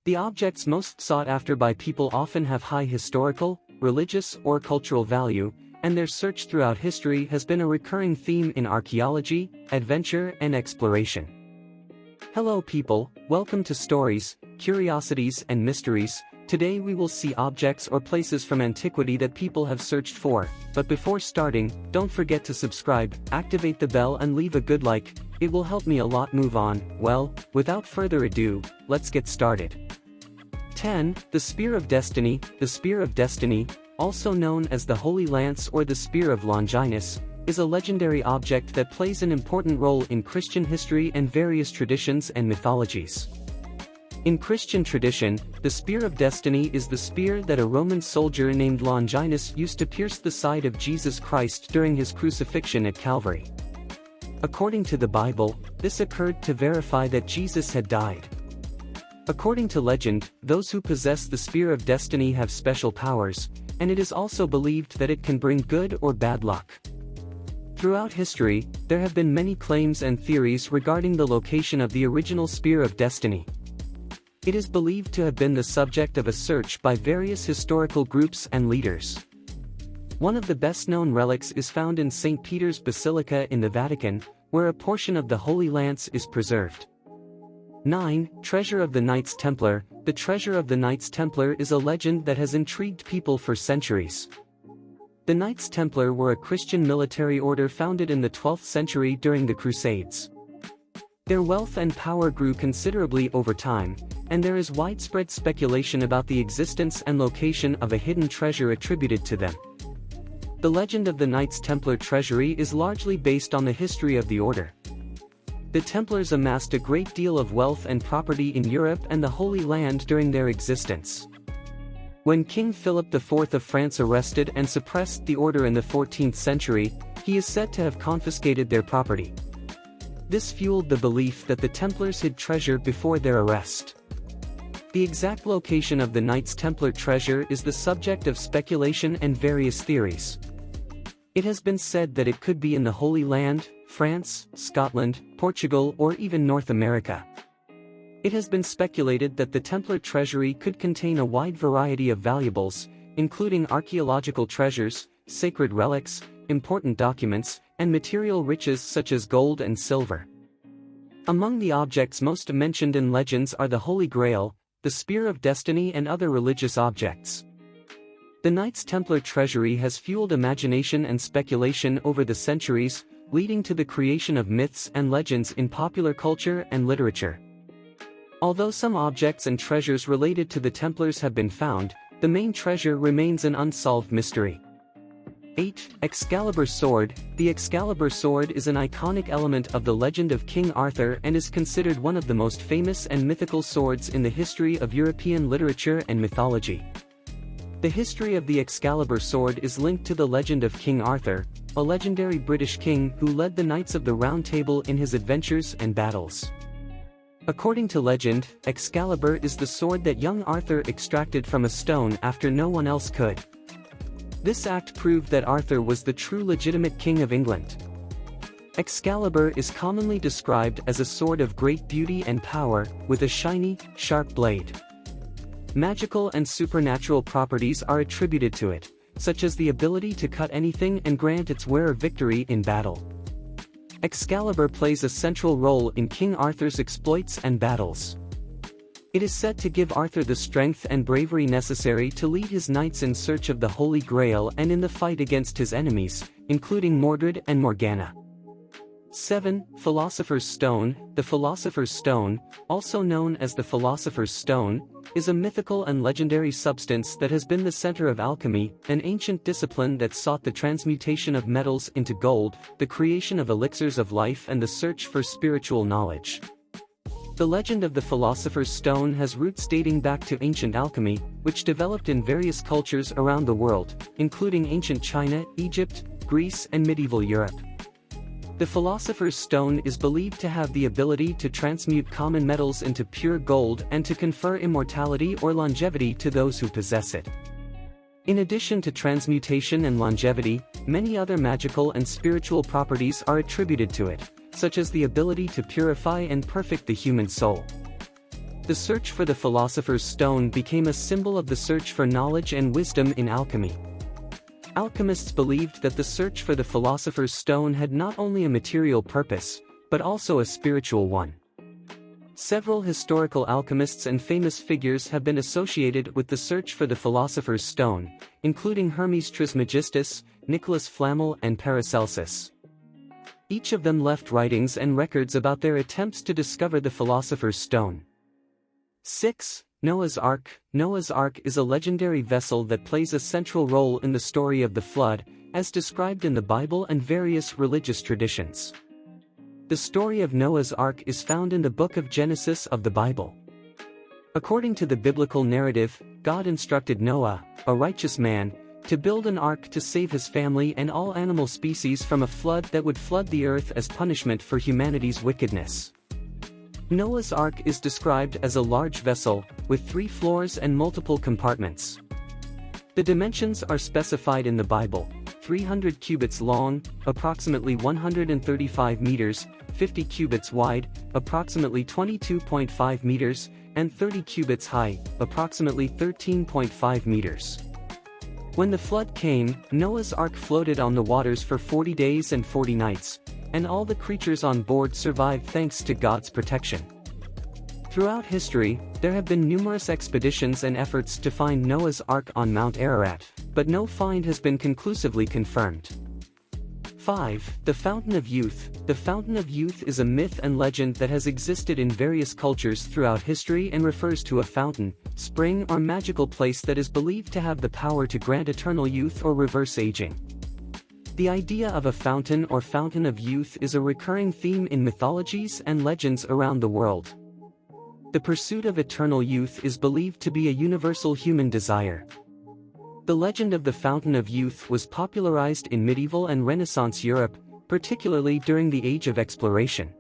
The objects most sought after by people often have high historical, religious, or cultural value, and their search throughout history has been a recurring theme in archaeology, adventure, and exploration. Hello people, welcome to Stories, Curiosities and Mysteries. Today we will see objects or places from antiquity that people have searched for, but before starting, don't forget to subscribe, activate the bell and leave a good like. It will help me a lot move on. Well, without further ado, let's get started. 10. The Spear of Destiny. The Spear of Destiny, also known as the Holy Lance or the Spear of Longinus, is a legendary object that plays an important role in Christian history and various traditions and mythologies. In Christian tradition, the Spear of Destiny is the spear that a Roman soldier named Longinus used to pierce the side of Jesus Christ during his crucifixion at Calvary. According to the Bible, this occurred to verify that Jesus had died. According to legend, those who possess the Spear of Destiny have special powers, and it is also believed that it can bring good or bad luck. Throughout history, there have been many claims and theories regarding the location of the original Spear of Destiny. It is believed to have been the subject of a search by various historical groups and leaders. One of the best-known relics is found in St. Peter's Basilica in the Vatican, where a portion of the Holy Lance is preserved. 9. Treasure of the Knights Templar. The Treasure of the Knights Templar is a legend that has intrigued people for centuries. The Knights Templar were a Christian military order founded in the 12th century during the Crusades. Their wealth and power grew considerably over time, and there is widespread speculation about the existence and location of a hidden treasure attributed to them. The legend of the Knights Templar treasury is largely based on the history of the order. The Templars amassed a great deal of wealth and property in Europe and the Holy Land during their existence. When King Philip IV of France arrested and suppressed the order in the 14th century, he is said to have confiscated their property. This fueled the belief that the Templars hid treasure before their arrest. The exact location of the Knights Templar treasure is the subject of speculation and various theories. It has been said that it could be in the Holy Land, France, Scotland, Portugal, or even North America. It has been speculated that the Templar treasury could contain a wide variety of valuables, including archaeological treasures, sacred relics, important documents, and material riches such as gold and silver. Among the objects most mentioned in legends are the Holy Grail, the Spear of Destiny, and other religious objects. The Knights Templar treasury has fueled imagination and speculation over the centuries, leading to the creation of myths and legends in popular culture and literature. Although some objects and treasures related to the Templars have been found, the main treasure remains an unsolved mystery. 8. Excalibur Sword. The Excalibur Sword is an iconic element of the legend of King Arthur and is considered one of the most famous and mythical swords in the history of European literature and mythology. The history of the Excalibur Sword is linked to the legend of King Arthur, a legendary British king who led the Knights of the Round Table in his adventures and battles. According to legend, Excalibur is the sword that young Arthur extracted from a stone after no one else could. This act proved that Arthur was the true legitimate king of England. Excalibur is commonly described as a sword of great beauty and power, with a shiny, sharp blade. Magical and supernatural properties are attributed to it, such as the ability to cut anything and grant its wearer victory in battle. Excalibur plays a central role in King Arthur's exploits and battles. It is said to give Arthur the strength and bravery necessary to lead his knights in search of the Holy Grail and in the fight against his enemies, including Mordred and Morgana. 7. Philosopher's Stone. The Philosopher's Stone, also known as the Philosopher's Stone, is a mythical and legendary substance that has been the center of alchemy, an ancient discipline that sought the transmutation of metals into gold, the creation of elixirs of life, and the search for spiritual knowledge. The legend of the Philosopher's Stone has roots dating back to ancient alchemy, which developed in various cultures around the world, including ancient China, Egypt, Greece, and medieval Europe. The Philosopher's Stone is believed to have the ability to transmute common metals into pure gold and to confer immortality or longevity to those who possess it. In addition to transmutation and longevity, many other magical and spiritual properties are attributed to it, such as the ability to purify and perfect the human soul. The search for the philosopher's stone became a symbol of the search for knowledge and wisdom in alchemy. Alchemists believed that the search for the philosopher's stone had not only a material purpose, but also a spiritual one. Several historical alchemists and famous figures have been associated with the search for the philosopher's stone, including Hermes Trismegistus, Nicholas Flamel and Paracelsus. Each of them left writings and records about their attempts to discover the philosopher's stone. 6. Noah's Ark. Noah's Ark is a legendary vessel that plays a central role in the story of the flood, as described in the Bible and various religious traditions. The story of Noah's Ark is found in the book of Genesis of the Bible. According to the biblical narrative, God instructed Noah, a righteous man, to build an ark to save his family and all animal species from a flood that would flood the earth as punishment for humanity's wickedness. Noah's Ark is described as a large vessel, with 3 floors and multiple compartments. The dimensions are specified in the Bible: 300 cubits long, approximately 135 meters, 50 cubits wide, approximately 22.5 meters, and 30 cubits high, approximately 13.5 meters. When the flood came, Noah's Ark floated on the waters for 40 days and 40 nights, and all the creatures on board survived thanks to God's protection. Throughout history, there have been numerous expeditions and efforts to find Noah's Ark on Mount Ararat, but no find has been conclusively confirmed. 5. The Fountain of Youth. The Fountain of Youth is a myth and legend that has existed in various cultures throughout history and refers to a fountain, spring or magical place that is believed to have the power to grant eternal youth or reverse aging. The idea of a fountain or fountain of youth is a recurring theme in mythologies and legends around the world. The pursuit of eternal youth is believed to be a universal human desire. The legend of the Fountain of Youth was popularized in medieval and Renaissance Europe, particularly during the Age of Exploration.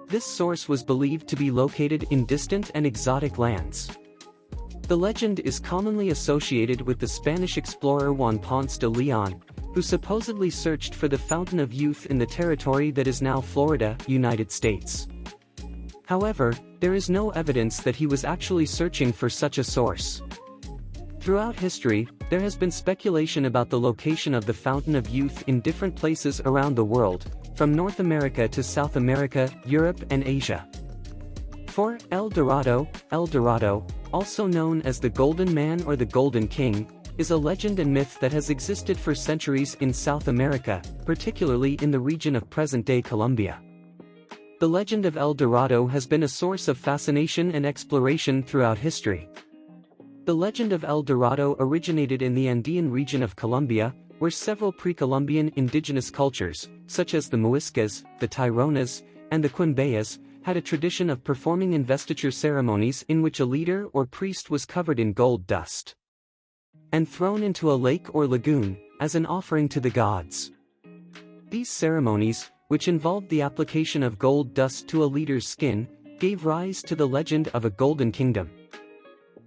This source was believed to be located in distant and exotic lands. The legend is commonly associated with the Spanish explorer Juan Ponce de Leon, who supposedly searched for the Fountain of Youth in the territory that is now Florida, United States. However, there is no evidence that he was actually searching for such a source. Throughout history, there has been speculation about the location of the Fountain of Youth in different places around the world, from North America to South America, Europe and Asia. 4. El Dorado. El Dorado, also known as the Golden Man or the Golden King, is a legend and myth that has existed for centuries in South America, particularly in the region of present-day Colombia. The legend of El Dorado has been a source of fascination and exploration throughout history. The legend of El Dorado originated in the Andean region of Colombia, where several pre-Columbian indigenous cultures, such as the Muiscas, the Tironas, and the Quimbayas, had a tradition of performing investiture ceremonies in which a leader or priest was covered in gold dust and thrown into a lake or lagoon, as an offering to the gods. These ceremonies, which involved the application of gold dust to a leader's skin, gave rise to the legend of a golden kingdom.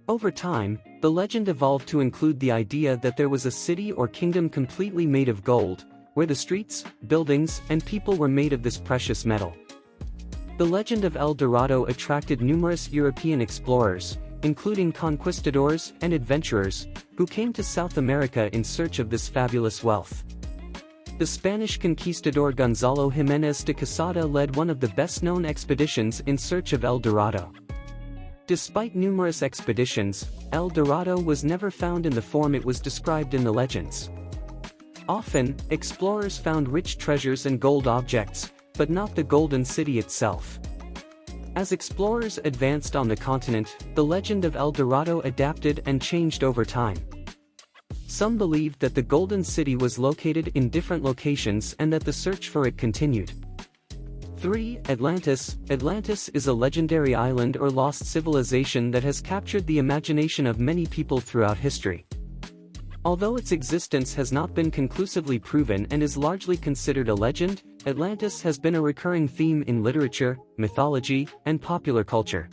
Over time, the legend evolved to include the idea that there was a city or kingdom completely made of gold, where the streets, buildings, and people were made of this precious metal. The legend of El Dorado attracted numerous European explorers, including conquistadors and adventurers, who came to South America in search of this fabulous wealth. The Spanish conquistador Gonzalo Jiménez de Quesada led one of the best-known expeditions in search of El Dorado. Despite numerous expeditions, El Dorado was never found in the form it was described in the legends. Often, explorers found rich treasures and gold objects, but not the Golden City itself. As explorers advanced on the continent, the legend of El Dorado adapted and changed over time. Some believed that the Golden City was located in different locations and that the search for it continued. 3. Atlantis. Atlantis is a legendary island or lost civilization that has captured the imagination of many people throughout history. Although its existence has not been conclusively proven and is largely considered a legend, Atlantis has been a recurring theme in literature, mythology, and popular culture.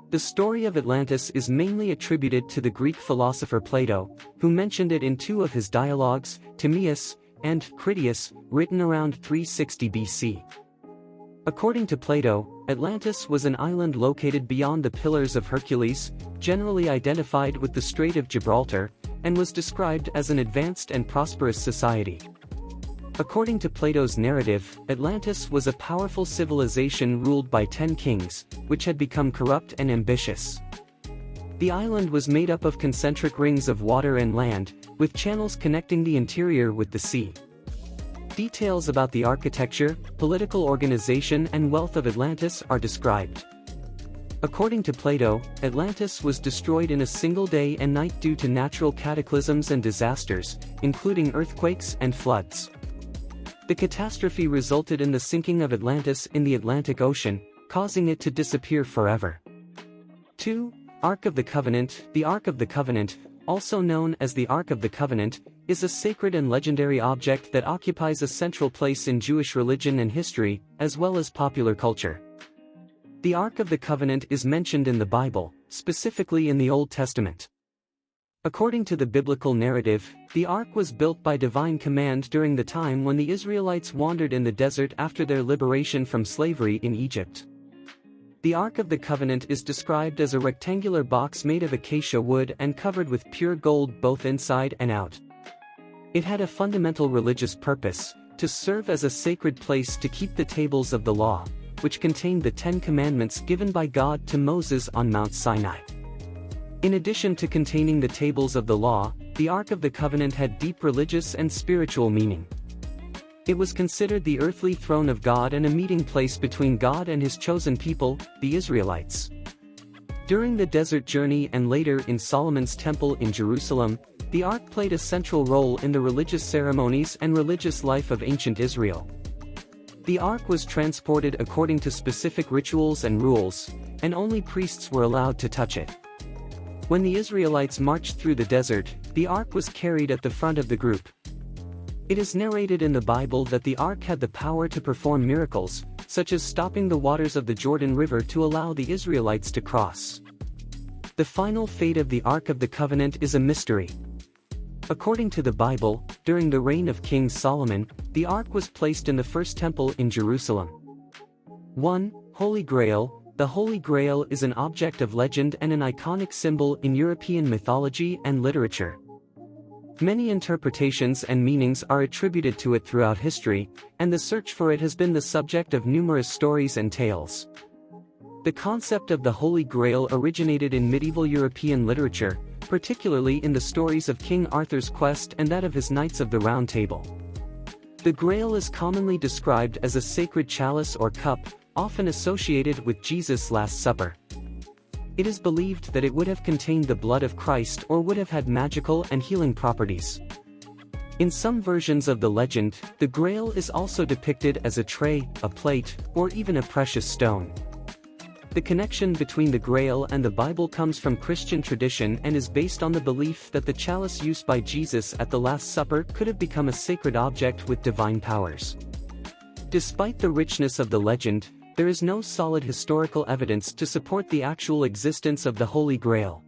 The story of Atlantis is mainly attributed to the Greek philosopher Plato, who mentioned it in 2 of his dialogues, Timaeus and Critias, written around 360 BC. According to Plato, Atlantis was an island located beyond the Pillars of Hercules, generally identified with the Strait of Gibraltar, and was described as an advanced and prosperous society. According to Plato's narrative, Atlantis was a powerful civilization ruled by 10 kings, which had become corrupt and ambitious. The island was made up of concentric rings of water and land, with channels connecting the interior with the sea. Details about the architecture, political organization and wealth of Atlantis are described. According to Plato, Atlantis was destroyed in a single day and night due to natural cataclysms and disasters, including earthquakes and floods. The catastrophe resulted in the sinking of Atlantis in the Atlantic Ocean, causing it to disappear forever. 2. Ark of the Covenant. The Ark of the Covenant, also known as the Ark of the Covenant, is a sacred and legendary object that occupies a central place in Jewish religion and history, as well as popular culture. The Ark of the Covenant is mentioned in the Bible, specifically in the Old Testament. According to the biblical narrative, the Ark was built by divine command during the time when the Israelites wandered in the desert after their liberation from slavery in Egypt. The Ark of the Covenant is described as a rectangular box made of acacia wood and covered with pure gold both inside and out. It had a fundamental religious purpose, to serve as a sacred place to keep the tables of the law, which contained the 10 Commandments given by God to Moses on Mount Sinai. In addition to containing the tables of the law, the Ark of the Covenant had deep religious and spiritual meaning. It was considered the earthly throne of God and a meeting place between God and his chosen people, the Israelites. During the desert journey and later in Solomon's temple in Jerusalem, the Ark played a central role in the religious ceremonies and religious life of ancient Israel. The Ark was transported according to specific rituals and rules, and only priests were allowed to touch it. When the Israelites marched through the desert, the Ark was carried at the front of the group. It is narrated in the Bible that the Ark had the power to perform miracles, such as stopping the waters of the Jordan River to allow the Israelites to cross. The final fate of the Ark of the Covenant is a mystery. According to the Bible, during the reign of King Solomon, the Ark was placed in the first temple in Jerusalem. 1. Holy Grail. The Holy Grail is an object of legend and an iconic symbol in European mythology and literature. Many interpretations and meanings are attributed to it throughout history, and the search for it has been the subject of numerous stories and tales. The concept of the Holy Grail originated in medieval European literature, particularly in the stories of King Arthur's quest and that of his Knights of the Round Table. The Grail is commonly described as a sacred chalice or cup, often associated with Jesus' Last Supper. It is believed that it would have contained the blood of Christ or would have had magical and healing properties. In some versions of the legend, the Grail is also depicted as a tray, a plate, or even a precious stone. The connection between the Grail and the Bible comes from Christian tradition and is based on the belief that the chalice used by Jesus at the Last Supper could have become a sacred object with divine powers. Despite the richness of the legend, there is no solid historical evidence to support the actual existence of the Holy Grail.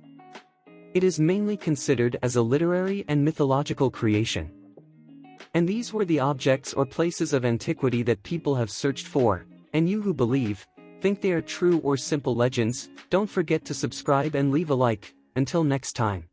It is mainly considered as a literary and mythological creation. And these were the objects or places of antiquity that people have searched for, and you who believe, think they are true or simple legends, don't forget to subscribe and leave a like. Until next time.